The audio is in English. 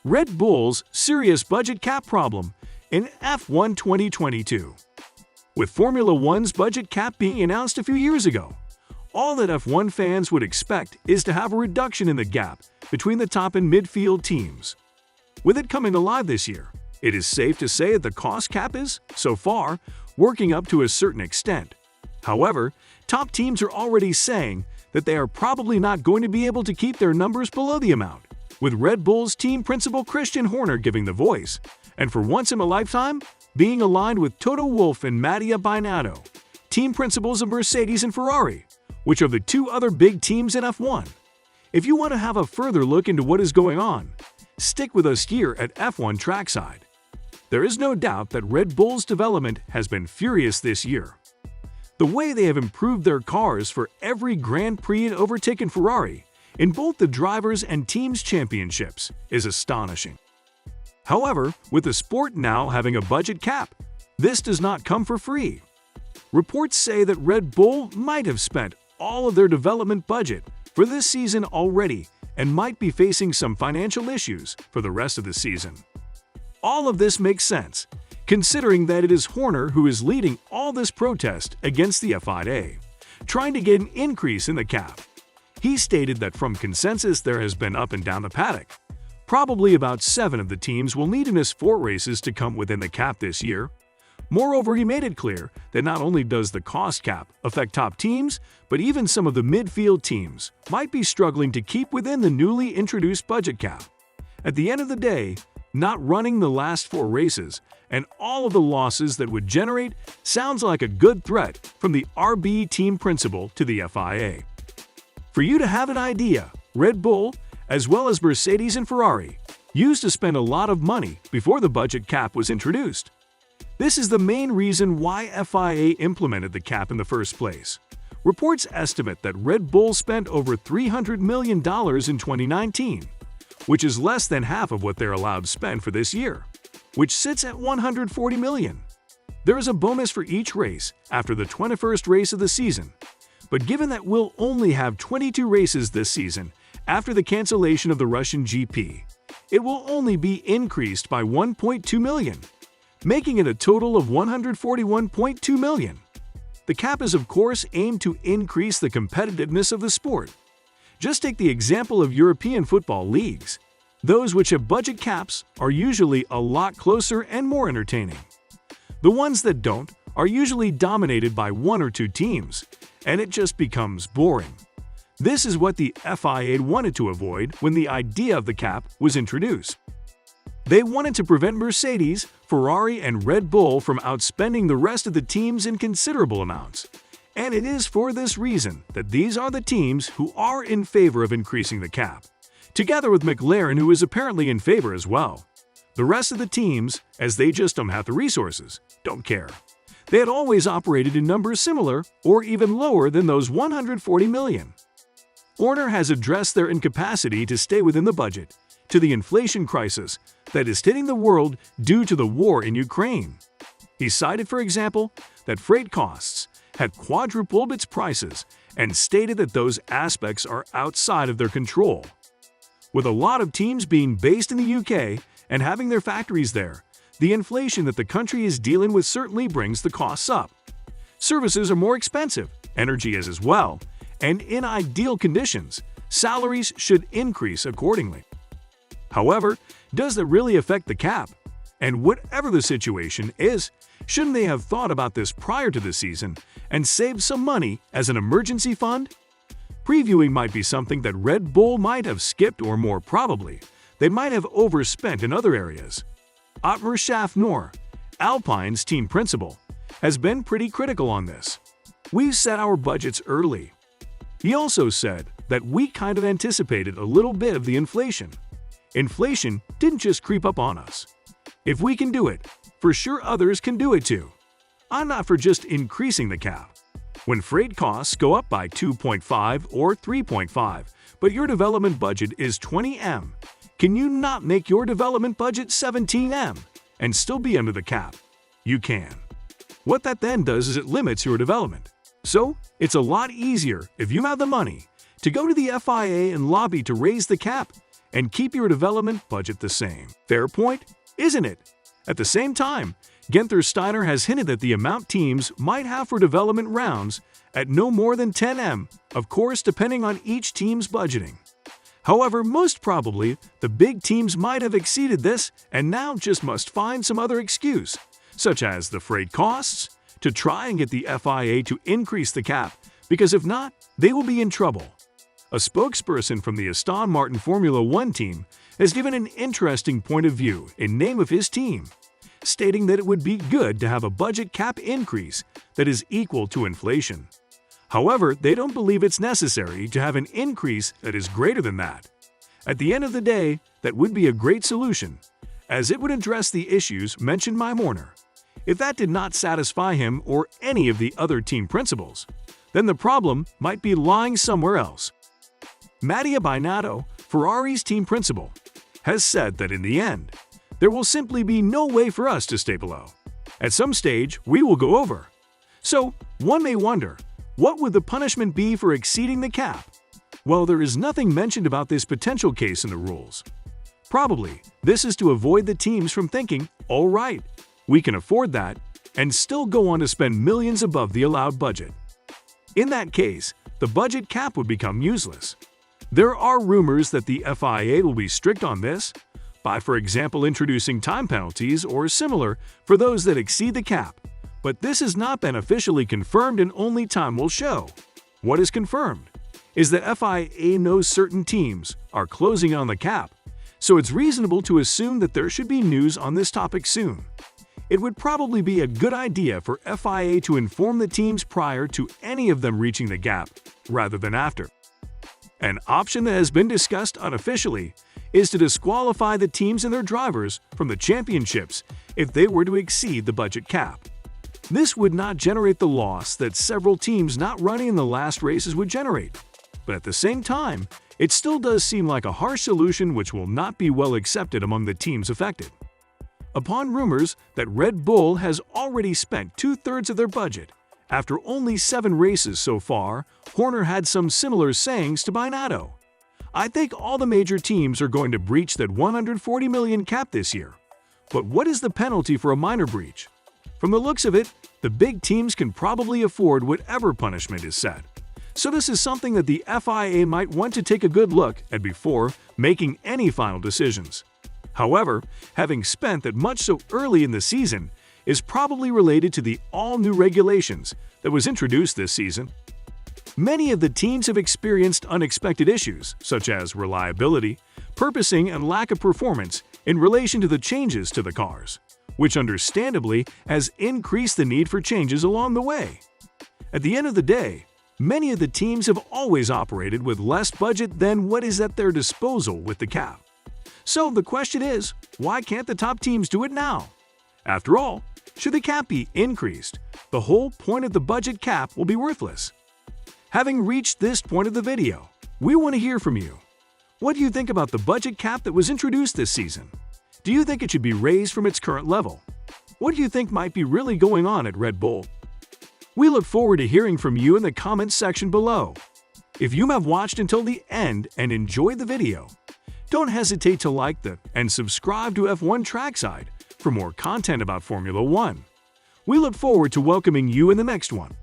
Red Bull's serious budget cap problem in F1 2022. With Formula One's budget cap being announced a few years ago, all that F1 fans would expect is to have a reduction in the gap between the top and midfield teams. With it coming alive this year, it is safe to say that the cost cap is, so far, working up to a certain extent. However, top teams are already saying that they are probably not going to be able to keep their numbers below the amount, with Red Bull's team principal Christian Horner giving the voice, and for once in a lifetime, being aligned with Toto Wolff and Mattia Binotto, team principals of Mercedes and Ferrari, which are the two other big teams in F1. If you want to have a further look into what is going on, stick with us here at F1 Trackside. There is no doubt that Red Bull's development has been furious this year. The way they have improved their cars for every Grand Prix and overtaken Ferrari in both the Drivers' and Teams' Championships is astonishing. However, with the sport now having a budget cap, this does not come for free. Reports say that Red Bull might have spent all of their development budget for this season already and might be facing some financial issues for the rest of the season. All of this makes sense, considering that it is Horner who is leading all this protest against the FIA, trying to get an increase in the cap. He stated that from consensus there has been up and down the paddock. Probably about 7 of the teams will need in his 4 races to come within the cap this year. Moreover, he made it clear that not only does the cost cap affect top teams, but even some of the midfield teams might be struggling to keep within the newly introduced budget cap. At the end of the day, not running the last 4 races and all of the losses that would generate sounds like a good threat from the RB team principal to the FIA. For you to have an idea, Red Bull, as well as Mercedes and Ferrari, used to spend a lot of money before the budget cap was introduced. This is the main reason why FIA implemented the cap in the first place. Reports estimate that Red Bull spent over $300 million in 2019, which is less than half of what they're allowed to spend for this year, which sits at $140 million. There is a bonus for each race after the 21st race of the season, but given that we'll only have 22 races this season after the cancellation of the Russian GP, it will only be increased by $1.2 million. Making it a total of $141.2 million. The cap is of course aimed to increase the competitiveness of the sport. Just take the example of European football leagues. Those which have budget caps are usually a lot closer and more entertaining. The ones that don't are usually dominated by 1 or 2 teams, and it just becomes boring. This is what the FIA wanted to avoid when the idea of the cap was introduced. They wanted to prevent Mercedes, Ferrari, and Red Bull from outspending the rest of the teams in considerable amounts. And it is for this reason that these are the teams who are in favor of increasing the cap, together with McLaren, who is apparently in favor as well. The rest of the teams, as they just don't have the resources, don't care. They had always operated in numbers similar or even lower than those $140 million. Horner has addressed their incapacity to stay within the budget, to the inflation crisis that is hitting the world due to the war in Ukraine. He cited, for example, that freight costs had quadrupled its prices and stated that those aspects are outside of their control. With a lot of teams being based in the UK and having their factories there, the inflation that the country is dealing with certainly brings the costs up. Services are more expensive, energy is as well, and in ideal conditions, salaries should increase accordingly. However, does that really affect the cap? And whatever the situation is, shouldn't they have thought about this prior to the season and saved some money as an emergency fund? Previewing might be something that Red Bull might have skipped, or more probably, they might have overspent in other areas. Otmar Szafnauer, Alpine's team principal, has been pretty critical on this. "We set our budgets early." He also said that we kind of anticipated a little bit of the inflation. Inflation didn't just creep up on us. If we can do it, for sure others can do it too. I'm not for just increasing the cap. When freight costs go up by 2.5 or 3.5, but your development budget is 20M, can you not make your development budget 17M and still be under the cap? You can. What that then does is it limits your development. So, it's a lot easier if you have the money to go to the FIA and lobby to raise the cap and keep your development budget the same. Fair point, isn't it? At the same time, Genther Steiner has hinted that the amount teams might have for development rounds at no more than 10M, of course depending on each team's budgeting. However, most probably, the big teams might have exceeded this and now just must find some other excuse, such as the freight costs, to try and get the FIA to increase the cap, because if not, they will be in trouble. A spokesperson from the Aston Martin Formula One team has given an interesting point of view in name of his team, stating that it would be good to have a budget cap increase that is equal to inflation. However, they don't believe it's necessary to have an increase that is greater than that. At the end of the day, that would be a great solution, as it would address the issues mentioned by Horner. If that did not satisfy him or any of the other team principals, then the problem might be lying somewhere else. Mattia Binotto, Ferrari's team principal, has said that in the end, there will simply be no way for us to stay below. At some stage, we will go over. So, one may wonder, what would the punishment be for exceeding the cap? Well, there is nothing mentioned about this potential case in the rules. Probably, this is to avoid the teams from thinking, all right, we can afford that, and still go on to spend millions above the allowed budget. In that case, the budget cap would become useless. There are rumors that the FIA will be strict on this, by for example introducing time penalties or similar for those that exceed the cap. But this has not been officially confirmed and only time will show. What is confirmed is that FIA knows certain teams are closing on the cap, so it's reasonable to assume that there should be news on this topic soon. It would probably be a good idea for FIA to inform the teams prior to any of them reaching the gap, rather than after. An option that has been discussed unofficially is to disqualify the teams and their drivers from the championships if they were to exceed the budget cap. This would not generate the loss that several teams not running in the last races would generate, but at the same time, it still does seem like a harsh solution which will not be well accepted among the teams affected. Upon rumors that Red Bull has already spent 2/3 of their budget, after only 7 races so far, Horner had some similar sayings to Binotto. I think all the major teams are going to breach that 140 million cap this year. But what is the penalty for a minor breach? From the looks of it, the big teams can probably afford whatever punishment is set. So this is something that the FIA might want to take a good look at before making any final decisions. However, having spent that much so early in the season is probably related to the all-new regulations that was introduced this season. Many of the teams have experienced unexpected issues, such as reliability, purposing, and lack of performance in relation to the changes to the cars, which understandably has increased the need for changes along the way. At the end of the day, many of the teams have always operated with less budget than what is at their disposal with the cap. So the question is, why can't the top teams do it now? After all, should the cap be increased, the whole point of the budget cap will be worthless. Having reached this point of the video, we want to hear from you. What do you think about the budget cap that was introduced this season? Do you think it should be raised from its current level? What do you think might be really going on at Red Bull? We look forward to hearing from you in the comments section below. If you have watched until the end and enjoyed the video, don't hesitate to like and subscribe to F1 Trackside for more content about Formula One. We look forward to welcoming you in the next one.